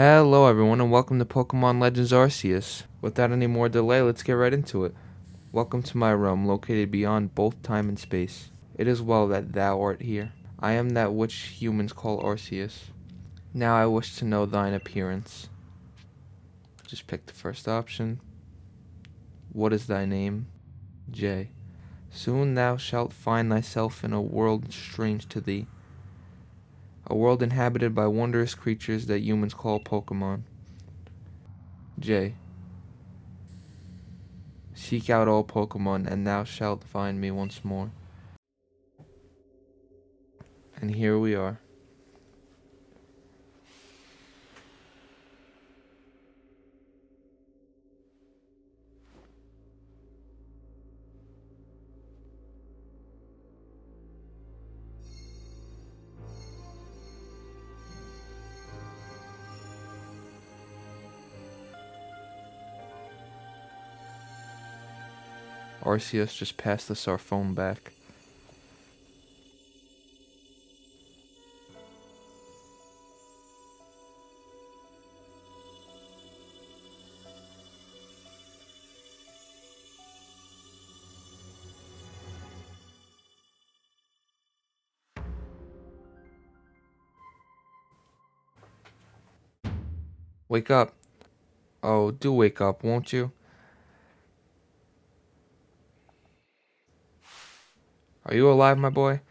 Hello everyone and welcome to Pokemon Legends Arceus. Without any more delay, let's get right into it. Welcome to my realm, located beyond both time and space. It is well that thou art here. I am that which humans call Arceus. Now I wish to know thine appearance. Just pick the first option. What is thy name? J. Soon thou shalt find thyself in a world strange to thee. A world inhabited by wondrous creatures that humans call Pokemon. J. Seek out all Pokemon, and thou shalt find me once more. And here we are. Arceus just passed us our phone back. Wake up. Oh, do wake up, won't you? Are you alive, my boy?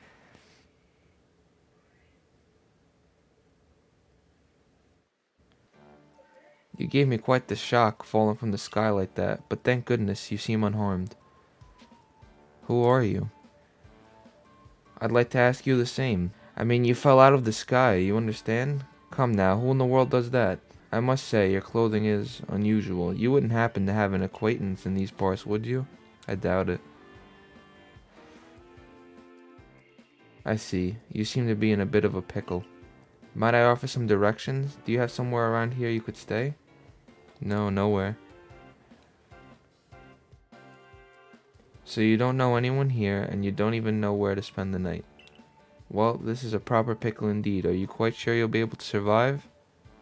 You gave me quite the shock falling from the sky like that, but thank goodness you seem unharmed. Who are you? I'd like to ask you the same. I mean, you fell out of the sky, you understand? Come now, who in the world does that? I must say, your clothing is unusual. You wouldn't happen to have an acquaintance in these parts, would you? I doubt it. I see. You seem to be in a bit of a pickle. Might I offer some directions? Do you have somewhere around here you could stay? No, nowhere. So you don't know anyone here, and you don't even know where to spend the night. Well, this is a proper pickle indeed. Are you quite sure you'll be able to survive?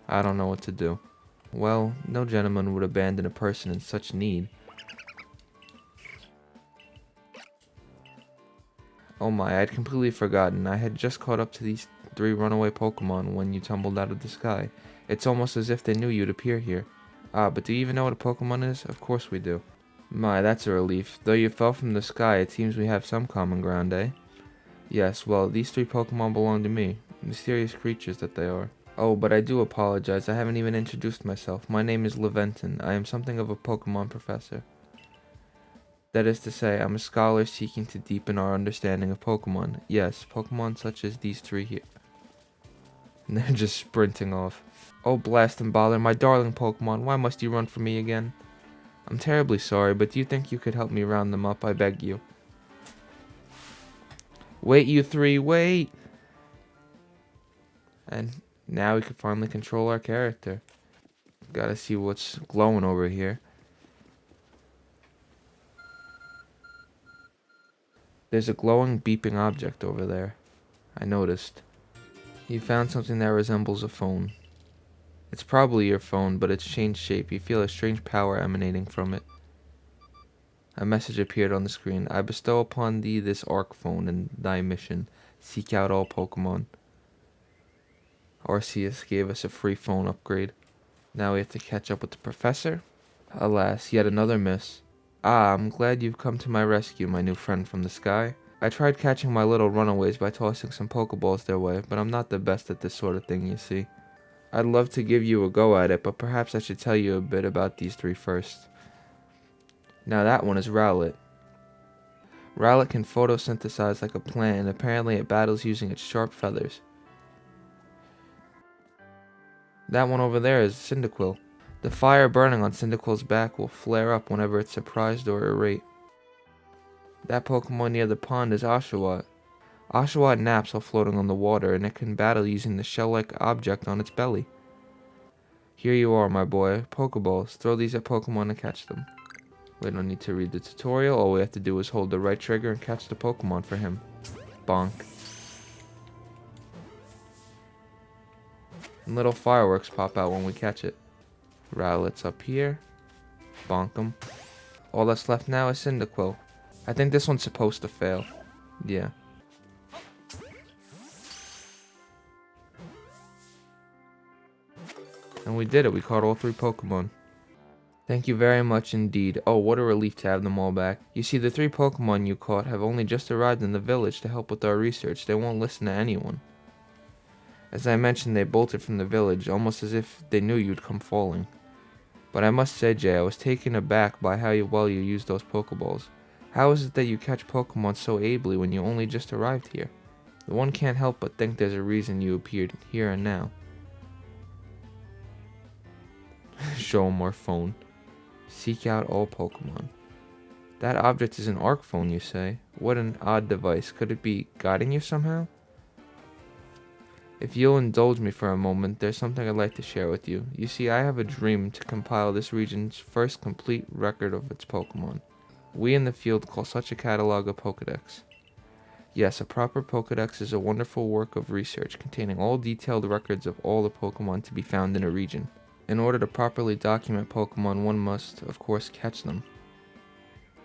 I don't know what to do. Well, no gentleman would abandon a person in such need. Oh my, I'd completely forgotten. I had just caught up to these 3 runaway Pokemon when you tumbled out of the sky. It's almost as if they knew you'd appear here. Ah, but do you even know what a Pokemon is? Of course we do. My, that's a relief. Though you fell from the sky, it seems we have some common ground, eh? Yes, well, these 3 Pokemon belong to me. Mysterious creatures that they are. Oh, but I do apologize. I haven't even introduced myself. My name is Leventon. I am something of a Pokemon professor. That is to say, I'm a scholar seeking to deepen our understanding of Pokemon. Yes, Pokemon such as these 3 here. And they're just sprinting off. Oh, blast and bother, my darling Pokemon, why must you run from me again? I'm terribly sorry, but do you think you could help me round them up? I beg you. Wait, you 3, wait! And now we can finally control our character. Gotta see what's glowing over here. There's a glowing, beeping object over there. I noticed. You found something that resembles a phone. It's probably your phone, but it's changed shape. You feel a strange power emanating from it. A message appeared on the screen. I bestow upon thee this Arc phone and thy mission. Seek out all Pokemon. Arceus gave us a free phone upgrade. Now we have to catch up with the professor. Alas, yet another miss. Ah, I'm glad you've come to my rescue, my new friend from the sky. I tried catching my little runaways by tossing some Pokeballs their way, but I'm not the best at this sort of thing, you see. I'd love to give you a go at it, but perhaps I should tell you a bit about these 3 first. Now that one is Rowlet. Rowlet can photosynthesize like a plant, and apparently it battles using its sharp feathers. That one over there is Cyndaquil. The fire burning on Cyndaquil's back will flare up whenever it's surprised or irate. That Pokemon near the pond is Oshawott. Oshawott naps while floating on the water, and it can battle using the shell-like object on its belly. Here you are, my boy. Pokeballs. Throw these at Pokemon and catch them. We don't need to read the tutorial. All we have to do is hold the right trigger and catch the Pokemon for him. Bonk. And little fireworks pop out when we catch it. Rowlet's up here. Bonk 'em. All that's left now is Cyndaquil. I think this one's supposed to fail. Yeah. And we did it. We caught all 3 Pokemon. Thank you very much indeed. Oh, what a relief to have them all back. You see, the 3 Pokemon you caught have only just arrived in the village to help with our research. They won't listen to anyone. As I mentioned, they bolted from the village, almost as if they knew you'd come falling. But I must say, Jay, I was taken aback by how well you used those Pokeballs. How is it that you catch Pokemon so ably when you only just arrived here? One can't help but think there's a reason you appeared here and now. Show 'em our phone. Seek out all Pokemon. That object is an Arc phone, you say? What an odd device. Could it be guiding you somehow? If you'll indulge me for a moment, there's something I'd like to share with you. You see, I have a dream to compile this region's first complete record of its Pokemon. We in the field call such a catalog a Pokedex. Yes, a proper Pokedex is a wonderful work of research containing all detailed records of all the Pokemon to be found in a region. In order to properly document Pokemon, one must, of course, catch them.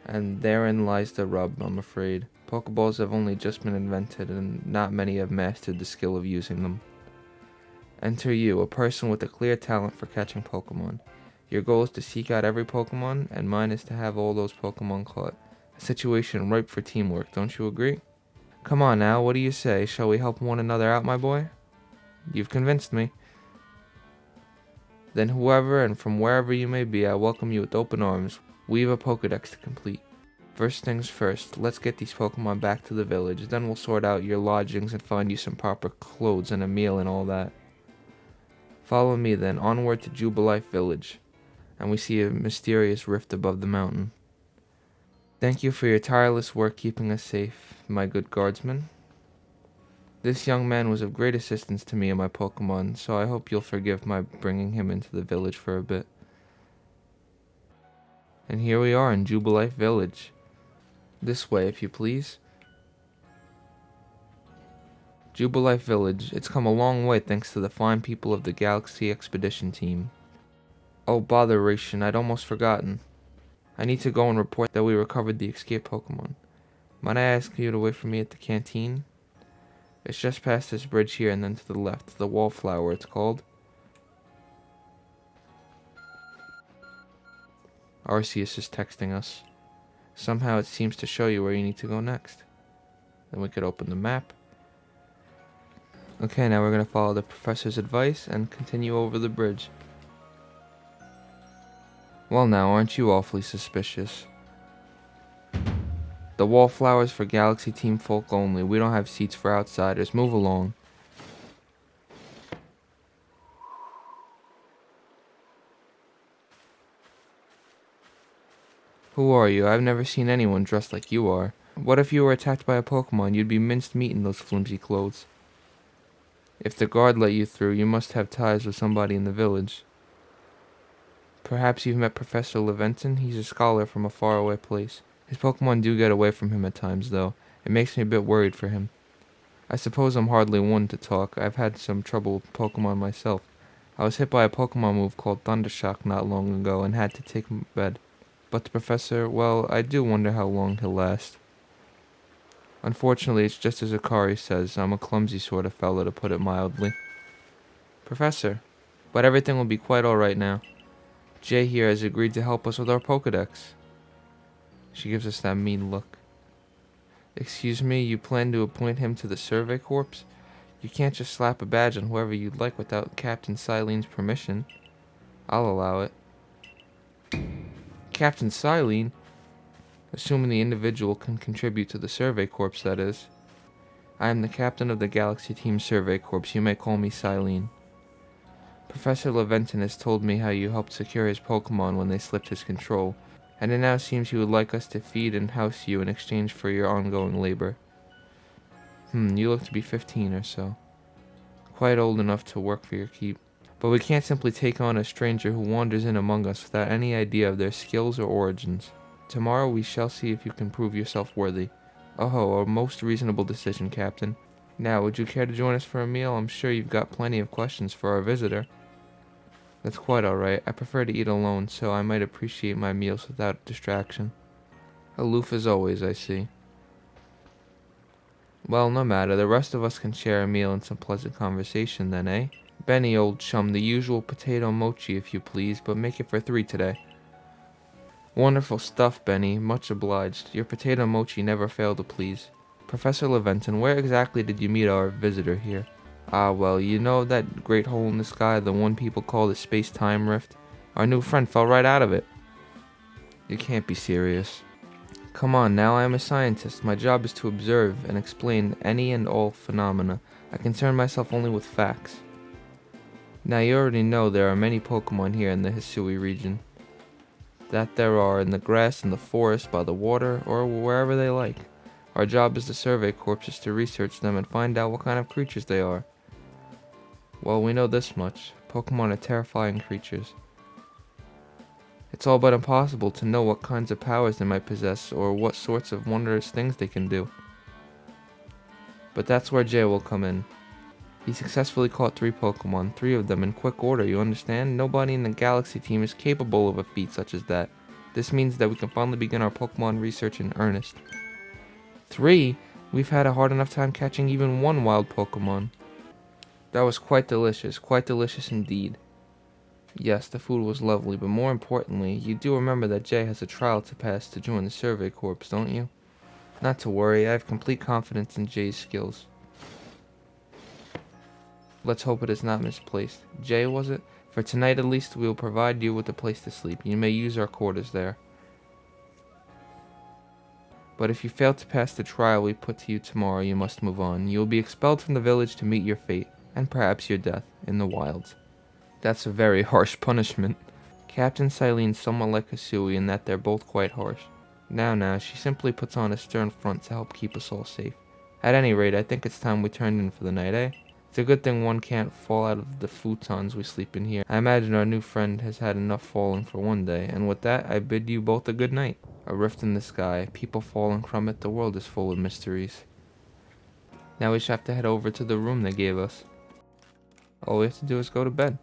And therein lies the rub, I'm afraid. Pokeballs have only just been invented, and not many have mastered the skill of using them. Enter you, a person with a clear talent for catching Pokemon. Your goal is to seek out every Pokemon, and mine is to have all those Pokemon caught. A situation ripe for teamwork, don't you agree? Come on now, what do you say? Shall we help one another out, my boy? You've convinced me. Then whoever and from wherever you may be, I welcome you with open arms. We have a Pokedex to complete. First things first, let's get these Pokemon back to the village, then we'll sort out your lodgings and find you some proper clothes and a meal and all that. Follow me then, onward to Jubilife Village, and we see a mysterious rift above the mountain. Thank you for your tireless work keeping us safe, my good guardsman. This young man was of great assistance to me and my Pokemon, so I hope you'll forgive my bringing him into the village for a bit. And here we are in Jubilife Village. This way, if you please. Jubilife Village. It's come a long way thanks to the fine people of the Galaxy Expedition Team. Oh, botheration, I'd almost forgotten. I need to go and report that we recovered the escaped Pokemon. Might I ask you to wait for me at the canteen? It's just past this bridge here and then to the left. The Wallflower, it's called. Arceus is texting us. Somehow it seems to show you where you need to go next. Then we could open the map. Okay, now we're going to follow the professor's advice and continue over the bridge. Well now, aren't you awfully suspicious? The Wallflower's for Galaxy Team folk only. We don't have seats for outsiders. Move along. Who are you? I've never seen anyone dressed like you are. What if you were attacked by a Pokemon? You'd be minced meat in those flimsy clothes. If the guard let you through, you must have ties with somebody in the village. Perhaps you've met Professor Leventon? He's a scholar from a faraway place. His Pokemon do get away from him at times, though. It makes me a bit worried for him. I suppose I'm hardly one to talk. I've had some trouble with Pokemon myself. I was hit by a Pokemon move called Thundershock not long ago and had to take him to bed. But the professor, well, I do wonder how long he'll last. Unfortunately, it's just as Akari says, I'm a clumsy sort of fellow, to put it mildly. Professor, but everything will be quite alright now. Jay here has agreed to help us with our Pokedex. She gives us that mean look. Excuse me, you plan to appoint him to the Survey Corps? You can't just slap a badge on whoever you'd like without Captain Silene's permission. I'll allow it. Captain Silene? Assuming the individual can contribute to the Survey Corps, that is. I am the captain of the Galaxy Team Survey Corps. You may call me Silene. Professor Leventon has told me how you helped secure his Pokemon when they slipped his control, and it now seems he would like us to feed and house you in exchange for your ongoing labor. You look to be 15 or so. Quite old enough to work for your keep. But we can't simply take on a stranger who wanders in among us without any idea of their skills or origins. Tomorrow we shall see if you can prove yourself worthy. Oh, a most reasonable decision, Captain. Now, would you care to join us for a meal? I'm sure you've got plenty of questions for our visitor. That's quite alright. I prefer to eat alone, so I might appreciate my meals without distraction. Aloof as always, I see. Well, no matter. The rest of us can share a meal and some pleasant conversation then, eh? Benny, old chum, the usual potato mochi if you please, but make it for 3 today. Wonderful stuff, Benny. Much obliged. Your potato mochi never failed to please. Professor Leventon, where exactly did you meet our visitor here? Ah, well, you know that great hole in the sky, the one people call the space-time rift? Our new friend fell right out of it. You can't be serious. Come on now, I am a scientist. My job is to observe and explain any and all phenomena. I concern myself only with facts. Now you already know there are many Pokemon here in the Hisui region. That there are in the grass, in the forest, by the water, or wherever they like. Our job as the Survey Corps is to research them and find out what kind of creatures they are. Well, we know this much. Pokemon are terrifying creatures. It's all but impossible to know what kinds of powers they might possess or what sorts of wondrous things they can do. But that's where Jay will come in. He successfully caught 3 Pokemon, 3 of them in quick order, you understand? Nobody in the Galaxy team is capable of a feat such as that. This means that we can finally begin our Pokemon research in earnest. 3? We've had a hard enough time catching even 1 wild Pokemon. That was quite delicious indeed. Yes, the food was lovely, but more importantly, you do remember that Jay has a trial to pass to join the Survey Corps, don't you? Not to worry, I have complete confidence in Jay's skills. Let's hope it is not misplaced. Jay, was it? For tonight at least, we will provide you with a place to sleep. You may use our quarters there. But if you fail to pass the trial we put to you tomorrow, you must move on. You will be expelled from the village to meet your fate, and perhaps your death, in the wilds. That's a very harsh punishment. Captain Silene's somewhat like Hisui in that they're both quite harsh. Now, she simply puts on a stern front to help keep us all safe. At any rate, I think it's time we turned in for the night, eh? It's a good thing one can't fall out of the futons we sleep in here. I imagine our new friend has had enough falling for one day, and with that, I bid you both a good night. A rift in the sky, people falling from it, the world is full of mysteries. Now we shall have to head over to the room they gave us. All we have to do is go to bed.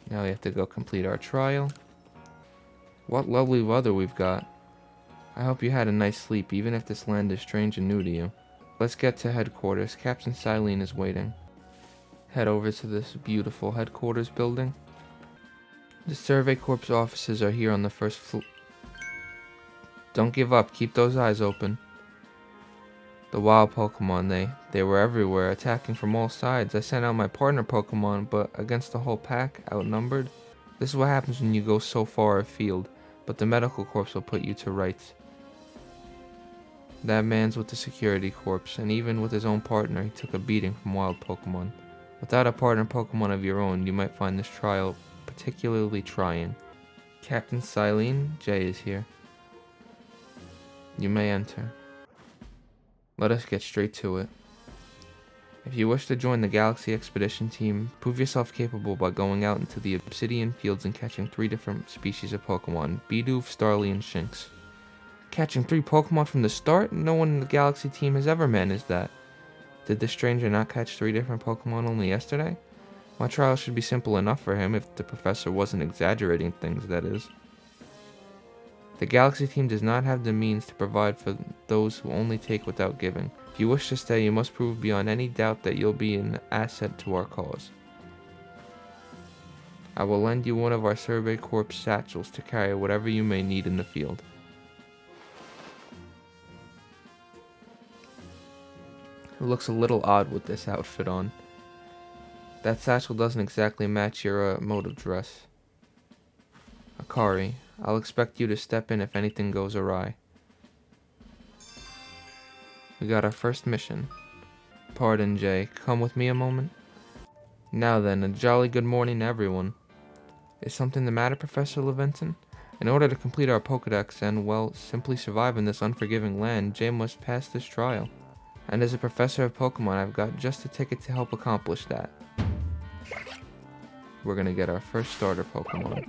Now we have to go complete our trial. What lovely weather we've got. I hope you had a nice sleep, even if this land is strange and new to you. Let's get to headquarters. Captain Silene is waiting. Head over to this beautiful headquarters building. The Survey Corps offices are here on the first floor. Don't give up. Keep those eyes open. The wild Pokemon, they were everywhere, attacking from all sides. I sent out my partner Pokemon, but against the whole pack, outnumbered. This is what happens when you go so far afield, but the medical corps will put you to rights. That man's with the security corps, and even with his own partner, he took a beating from wild Pokemon. Without a partner Pokemon of your own, you might find this trial particularly trying. Captain Silene, Jay is here. You may enter. Let us get straight to it. If you wish to join the Galaxy Expedition team, prove yourself capable by going out into the Obsidian Fields and catching 3 different species of Pokemon, Bidoof, Starly, and Shinx. Catching 3 Pokemon from the start? No one in the Galaxy team has ever managed that. Did the stranger not catch 3 different Pokemon only yesterday? My trial should be simple enough for him if the professor wasn't exaggerating things, that is. The Galaxy team does not have the means to provide for those who only take without giving. If you wish to stay, you must prove beyond any doubt that you'll be an asset to our cause. I will lend you one of our Survey Corps satchels to carry whatever you may need in the field. It looks a little odd with this outfit on. That satchel doesn't exactly match your mode of dress. Akari, I'll expect you to step in if anything goes awry. We got our first mission. Pardon, Jay. Come with me a moment. Now then, a jolly good morning, everyone. Is something the matter, Professor Leventon? In order to complete our Pokedex and, well, simply survive in this unforgiving land, Jay must pass this trial. And as a professor of Pokemon, I've got just a ticket to help accomplish that. We're gonna get our first starter Pokemon.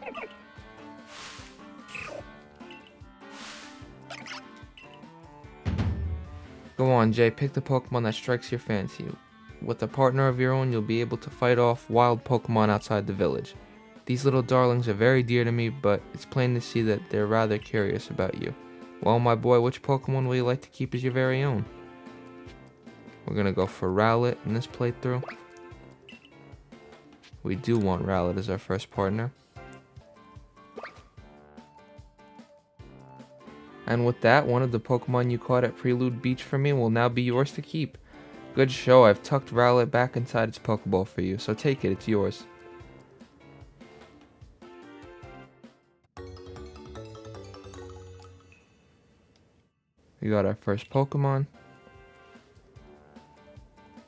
Go on, Jay, pick the Pokemon that strikes your fancy. With a partner of your own, you'll be able to fight off wild Pokemon outside the village. These little darlings are very dear to me, but it's plain to see that they're rather curious about you. Well, my boy, which Pokemon will you like to keep as your very own? We're gonna go for Rowlet in this playthrough. We do want Rowlet as our first partner. And with that, one of the Pokemon you caught at Prelude Beach for me will now be yours to keep. Good show, I've tucked Rowlet back inside its Pokeball for you, so take it, it's yours. We got our first Pokemon.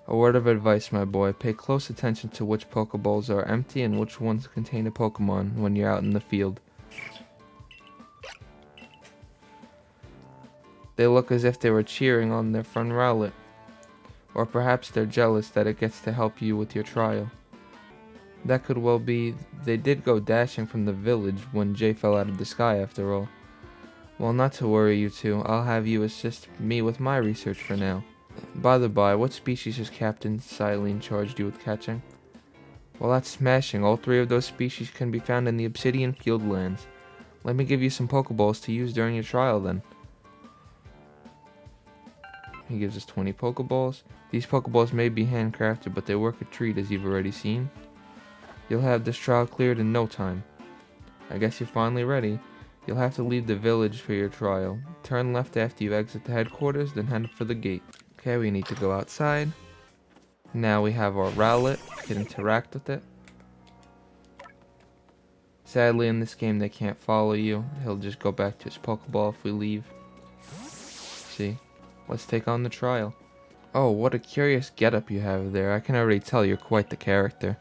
A word of advice, my boy, pay close attention to which Pokeballs are empty and which ones contain a Pokemon when you're out in the field. They look as if they were cheering on their friend Rowlet. Or perhaps they're jealous that it gets to help you with your trial. That could well be they did go dashing from the village when Jay fell out of the sky after all. Well, not to worry, you two, I'll have you assist me with my research for now. By the by, what species has Captain Silene charged you with catching? Well, that's smashing. All three of those species can be found in the Obsidian Field lands. Let me give you some Pokeballs to use during your trial then. He gives us 20 Pokeballs. These Pokeballs may be handcrafted, but they work a treat as you've already seen. You'll have this trial cleared in no time. I guess you're finally ready. You'll have to leave the village for your trial. Turn left after you exit the headquarters, then head for the gate. Okay, we need to go outside. Now we have our Rowlet. We can interact with it. Sadly, in this game, they can't follow you. He'll just go back to his Pokeball if we leave. See? Let's take on the trial. Oh, what a curious getup you have there. I can already tell you're quite the character.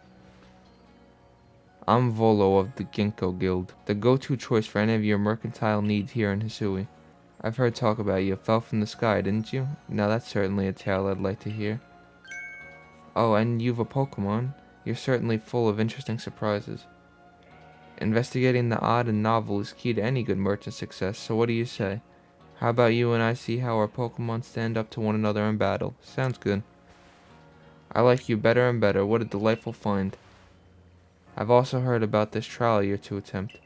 I'm Volo of the Ginkgo Guild, the go-to choice for any of your mercantile needs here in Hisui. I've heard talk about you. Fell from the sky, didn't you? Now that's certainly a tale I'd like to hear. Oh, and you've a Pokemon. You're certainly full of interesting surprises. Investigating the odd and novel is key to any good merchant success, so what do you say? How about you and I see how our Pokemon stand up to one another in battle? Sounds good. I like you better and better. What a delightful find. I've also heard about this trial you're to attempt.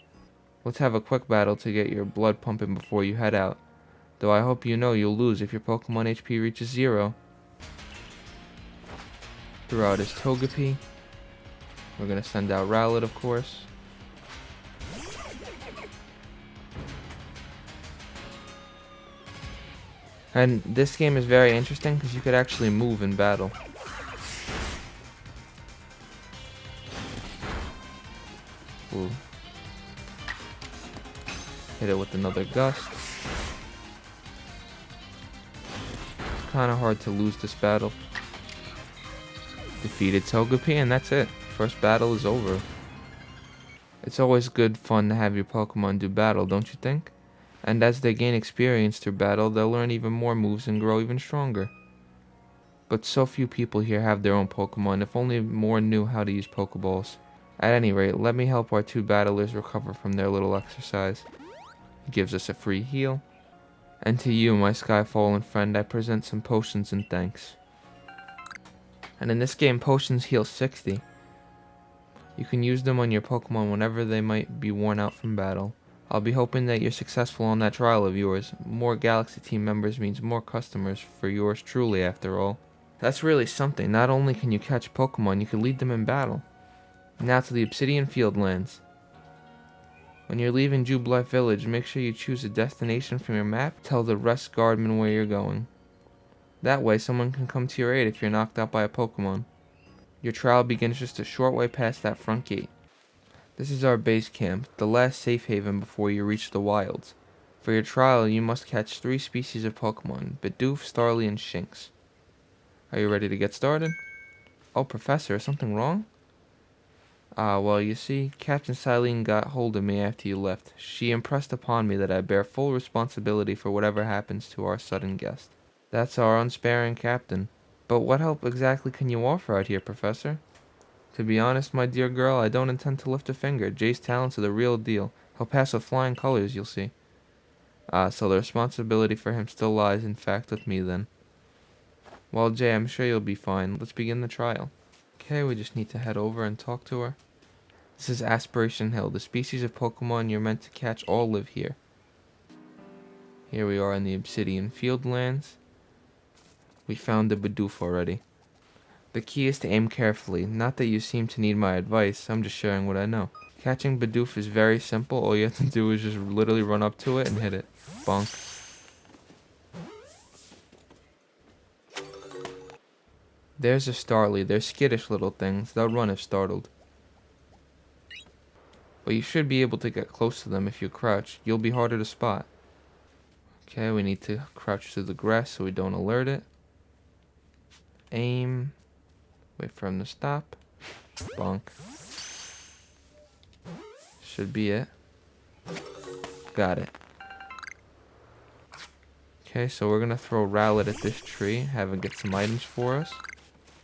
Let's have a quick battle to get your blood pumping before you head out. Though I hope you know you'll lose if your Pokemon HP reaches 0. Throw out his Togepi. We're going to send out Rowlet, of course. And this game is very interesting because you could actually move in battle. Ooh. Hit it with another gust. It's kind of hard to lose this battle. Defeated Togepi and that's it. First battle is over. It's always good fun to have your Pokemon do battle, don't you think? And as they gain experience through battle, they'll learn even more moves and grow even stronger. But so few people here have their own Pokemon, if only more knew how to use Pokeballs. At any rate, let me help our two battlers recover from their little exercise. He gives us a free heal. And to you, my Skyfallen friend, I present some potions in thanks. And in this game, potions heal 60. You can use them on your Pokemon whenever they might be worn out from battle. I'll be hoping that you're successful on that trial of yours. More Galaxy team members means more customers for yours truly, after all. That's really something. Not only can you catch Pokemon, you can lead them in battle. Now to the Obsidian Field lands. When you're leaving Jubilife Village, make sure you choose a destination from your map. Tell the rest guardman where you're going. That way, someone can come to your aid if you're knocked out by a Pokemon. Your trial begins just a short way past that front gate. This is our base camp, the last safe haven before you reach the wilds. For your trial, you must catch 3 species of Pokemon, Bidoof, Starly, and Shinx. Are you ready to get started? Oh, Professor, is something wrong? Well, you see, Captain Silene got hold of me after you left. She impressed upon me that I bear full responsibility for whatever happens to our sudden guest. That's our unsparing captain. But what help exactly can you offer out here, Professor? To be honest, my dear girl, I don't intend to lift a finger. Jay's talents are the real deal. He'll pass with flying colors, you'll see. So the responsibility for him still lies, in fact, with me then. Well, Jay, I'm sure you'll be fine. Let's begin the trial. Okay, we just need to head over and talk to her. This is Aspiration Hill. The species of Pokemon you're meant to catch all live here. Here we are in the Obsidian Fieldlands. We found the Bidoof already. The key is to aim carefully. Not that you seem to need my advice, I'm just sharing what I know. Catching Bidoof is very simple. All you have to do is just literally run up to it and hit it. Bonk. There's a Starly. They're skittish little things. They'll run if startled. But you should be able to get close to them if you crouch. You'll be harder to spot. Okay, we need to crouch through the grass so we don't alert it. Aim. Wait for him to stop. Bonk. Should be it. Got it. Okay, so we're gonna throw Rowlet at this tree, have it get some items for us.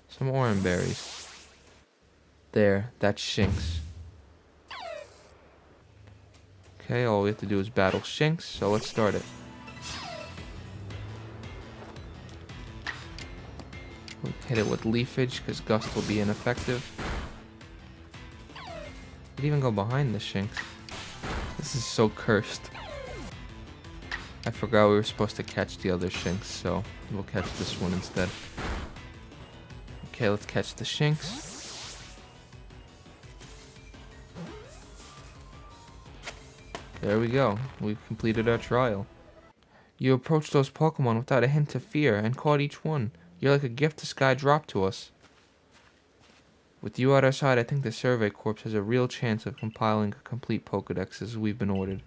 Some orange berries. There, that's Shinx. Okay, all we have to do is battle Shinx, so let's start it. We'll hit it with Leafage, because Gust will be ineffective. Did even go behind the Shinx. This is so cursed. I forgot we were supposed to catch the other Shinx, so we'll catch this one instead. Okay, let's catch the Shinx. There we go. We've completed our trial. You approached those Pokemon without a hint of fear and caught each one. You're like a gift the sky dropped to us. With you at our side, I think the Survey Corps has a real chance of compiling a complete Pokedex as we've been ordered.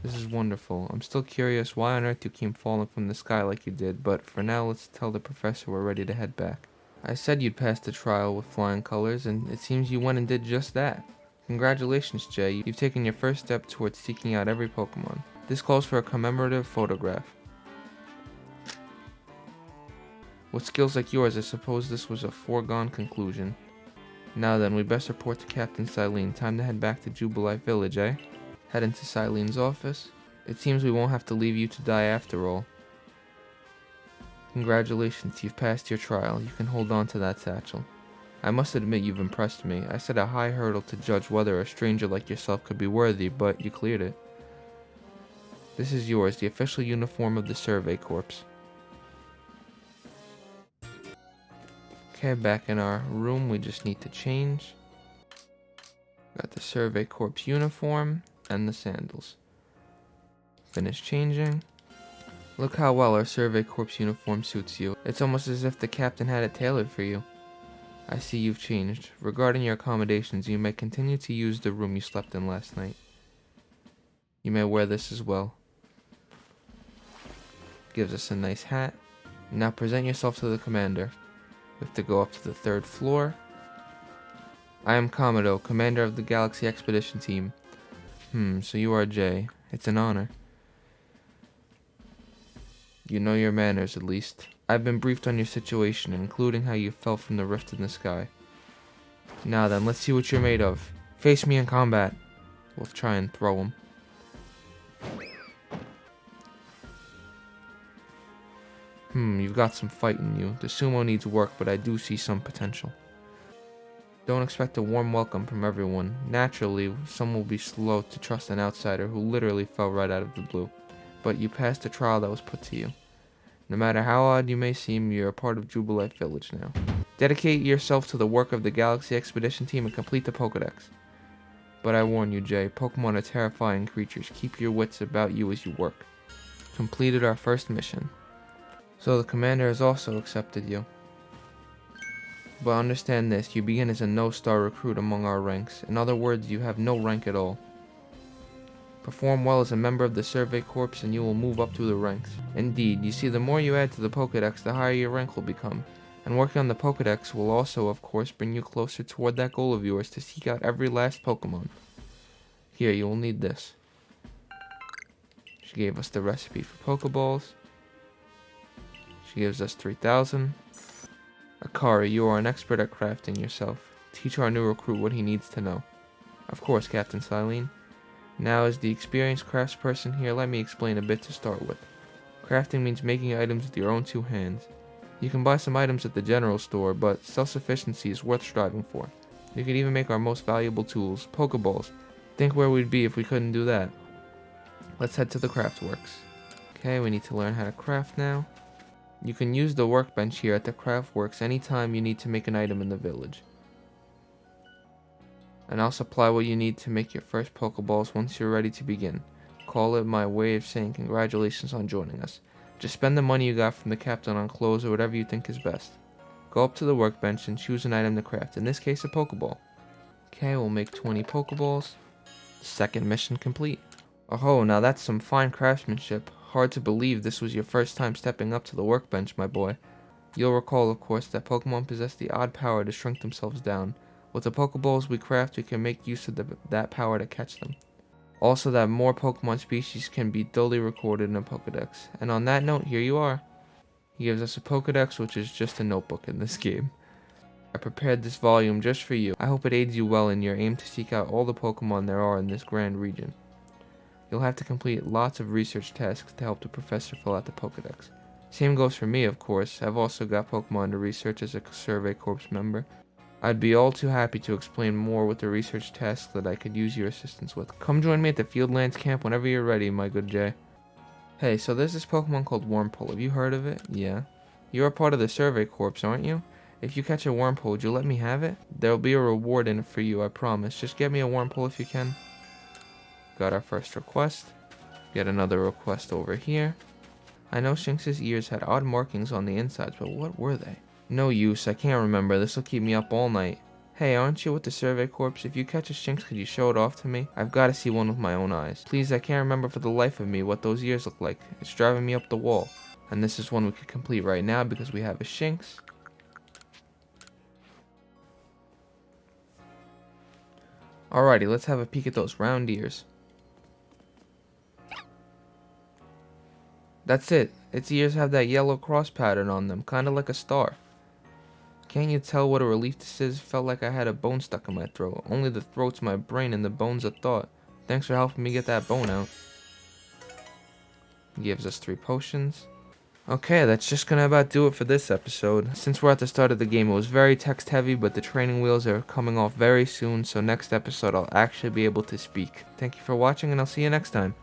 This is wonderful. I'm still curious why on earth you came falling from the sky like you did, but for now let's tell the professor we're ready to head back. I said you'd pass the trial with flying colors, and it seems you went and did just that. Congratulations, Jay. You've taken your first step towards seeking out every Pokemon. This calls for a commemorative photograph. With skills like yours, I suppose this was a foregone conclusion. Now then, we best report to Captain Silene. Time to head back to Jubilife Village, eh? Head into Silene's office. It seems we won't have to leave you to die after all. Congratulations, you've passed your trial. You can hold on to that satchel. I must admit you've impressed me. I set a high hurdle to judge whether a stranger like yourself could be worthy, but you cleared it. This is yours, the official uniform of the Survey Corps. Okay, back in our room, we just need to change. Got the Survey Corps uniform and the sandals. Finish changing. Look how well our Survey Corps uniform suits you. It's almost as if the captain had it tailored for you. I see you've changed. Regarding your accommodations, you may continue to use the room you slept in last night. You may wear this as well. Gives us a nice hat. Now present yourself to the commander. We have to go up to the 3rd floor. I am Komodo, commander of the Galaxy Expedition Team. So you are Jay. It's an honor. You know your manners, at least. I've been briefed on your situation, including how you fell from the rift in the sky. Now then, let's see what you're made of. Face me in combat. We'll try and throw him. You've got some fight in you. The sumo needs work, but I do see some potential. Don't expect a warm welcome from everyone. Naturally, some will be slow to trust an outsider who literally fell right out of the blue. But you passed the trial that was put to you. No matter how odd you may seem, you're a part of Jubilife Village now. Dedicate yourself to the work of the Galaxy Expedition Team and complete the Pokedex. But I warn you, Jay, Pokemon are terrifying creatures. Keep your wits about you as you work. Completed our first mission. So the commander has also accepted you. But understand this, you begin as a no-star recruit among our ranks. In other words, you have no rank at all. Perform well as a member of the Survey Corps and you will move up through the ranks. Indeed, you see, the more you add to the Pokedex, the higher your rank will become. And working on the Pokedex will also, of course, bring you closer toward that goal of yours to seek out every last Pokemon. Here, you will need this. She gave us the recipe for Pokeballs. She gives us 3,000. Akari, you are an expert at crafting yourself. Teach our new recruit what he needs to know. Of course, Captain Silene. Now, as the experienced craftsperson here, let me explain a bit to start with. Crafting means making items with your own two hands. You can buy some items at the general store, but self-sufficiency is worth striving for. You could even make our most valuable tools, Pokeballs. Think where we'd be if we couldn't do that. Let's head to the Craftworks. Okay, we need to learn how to craft now. You can use the workbench here at the Craftworks anytime you need to make an item in the village. And I'll supply what you need to make your first Pokeballs once you're ready to begin. Call it my way of saying congratulations on joining us. Just spend the money you got from the captain on clothes or whatever you think is best. Go up to the workbench and choose an item to craft, in this case a Pokeball. Okay, we'll make 20 Pokeballs. Second mission complete. Oh, now that's some fine craftsmanship. Hard to believe this was your first time stepping up to the workbench, my boy. You'll recall, of course, that Pokemon possess the odd power to shrink themselves down. With the Pokeballs we craft, we can make use of that power to catch them. Also, that more Pokemon species can be duly recorded in a Pokedex. And on that note, here you are. He gives us a Pokedex, which is just a notebook in this game. I prepared this volume just for you. I hope it aids you well in your aim to seek out all the Pokemon there are in this grand region. You'll have to complete lots of research tasks to help the professor fill out the Pokedex. Same goes for me, of course. I've also got Pokemon to research as a Survey Corps member. I'd be all too happy to explain more with the research tasks that I could use your assistance with. Come join me at the Fieldlands camp whenever you're ready, my good Jay. Hey, so there's this Pokemon called Wurmple. Have you heard of it? Yeah. You're a part of the Survey Corps, aren't you? If you catch a Wurmple, would you let me have it? There'll be a reward in it for you, I promise. Just get me a Wurmple if you can. Got our first request. Get another request over here. I know Shinx's ears had odd markings on the insides, but what were they? No use, I can't remember. This'll keep me up all night. Hey, aren't you with the Survey Corps? If you catch a Shinx, could you show it off to me? I've got to see one with my own eyes. Please, I can't remember for the life of me what those ears look like. It's driving me up the wall. And this is one we could complete right now because we have a Shinx. Alrighty, let's have a peek at those round ears. That's it. Its ears have that yellow cross pattern on them, kinda like a star. Can't you tell what a relief this is? Felt like I had a bone stuck in my throat. Only the throat's my brain and the bone's a thought. Thanks for helping me get that bone out. Gives us 3 potions. Okay, that's just gonna about do it for this episode. Since we're at the start of the game, it was very text heavy, but the training wheels are coming off very soon, so next episode I'll actually be able to speak. Thank you for watching, and I'll see you next time.